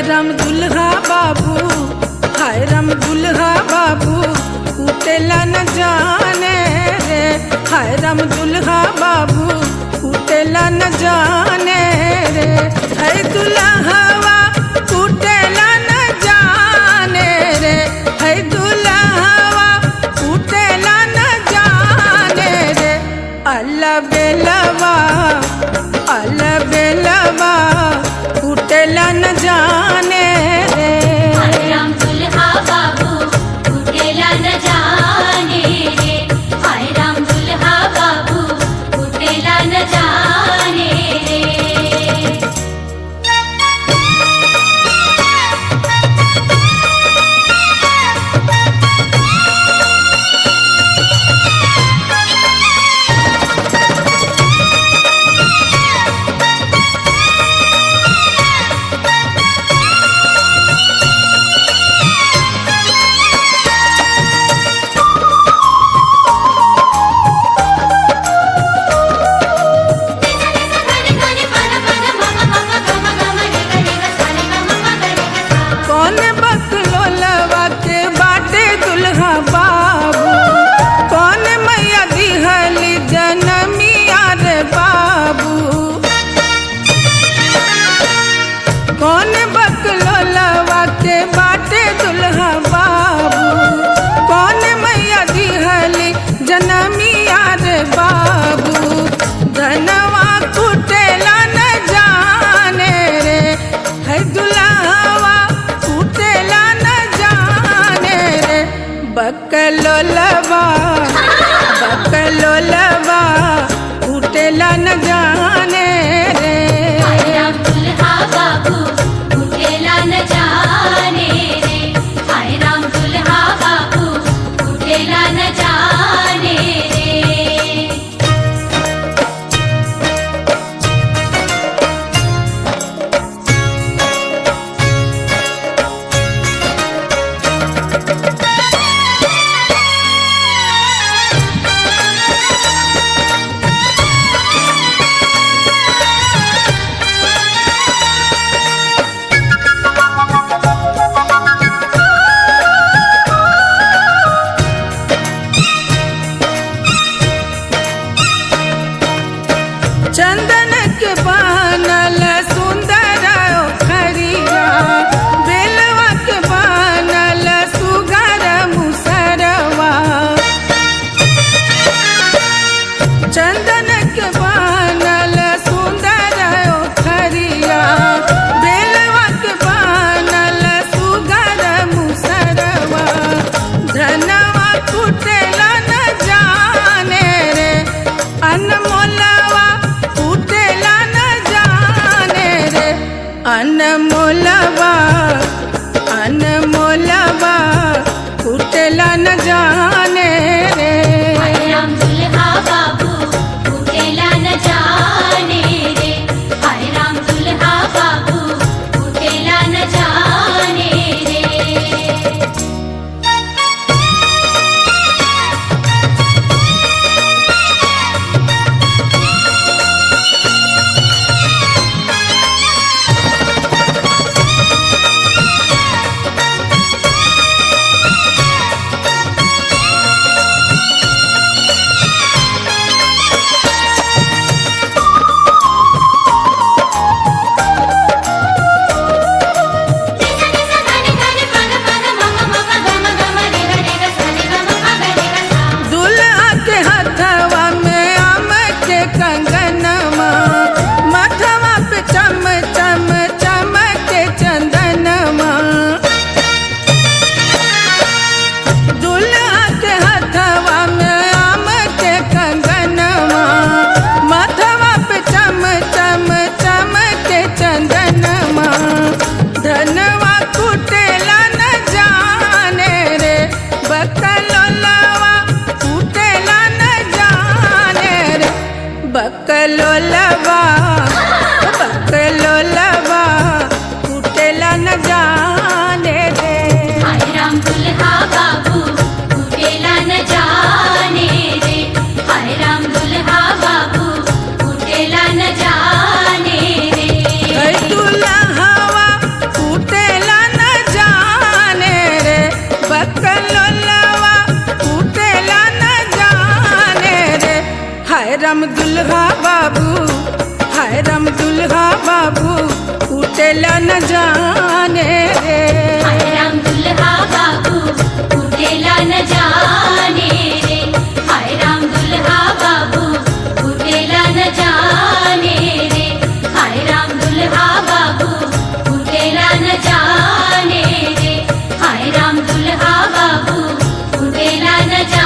राम दुल्हा बाबू, हाय राम दुल्हा बाबू, उतेला न जाने रे। हाय राम दुल्हा बाबू, उतेला न जाने रे। हाय दुल्हवा उतेला न जाने रे। हाय दुल्हवा उतेला न जाने रे। अल्लाह बेलवा, अल्लाह बेलवा, उतेला न जाने रे। हाय राम दुल्हा बाबू, उतेला न जाने रे। हाय राम दुल्हा बाबू, उतेला न जाने रे। कौन बकलोलवा के बाटे दुल्हा बाबू, कौन मैया दिहली जनमिया रे बाबू। कौन बकलोलवा के बाटे दुल्हा बाबू, कौन मैया दिहली जनमिया रे बाबू। धनवा कुटेला न जाने रे। है दुल्हवा उतेला न जाने रे। बकलोलवा, बकलोलवा, उतेला न जाने रे। हाय राम दुल्हा बाबू, उतेला न जाने रे। हाय राम दुल्हा बाबू, उतेला न जाने रे। चंदन के बनल सुंदर ओखरिया, बेलवा के बनल सुगर मुसरवा। चंदन के बनल सुंदर ओखरिया, बेलवा के बनल सुगर मुसरवा। धनवा कुटेला न जाने रे। अनमोलवा उतेला न जाने रे। अनमोलवा, अनमोलवा, उतेला न जाने रे। हाय राम दुल्हा बाबू, उतेला न जाने रे। हाय राम दुल्हा बाबू, उतेला न जाने रे। उठेला न जाने रे। हाय राम दुल्हा बाबू उठेला न जाने रे। हाय राम दुल्हा बाबू उठेला न जाने रे। हाय राम दुल्हा बाबू उठेला न जाने रे। हाय राम दुल्हा बाबू उठेला न जाने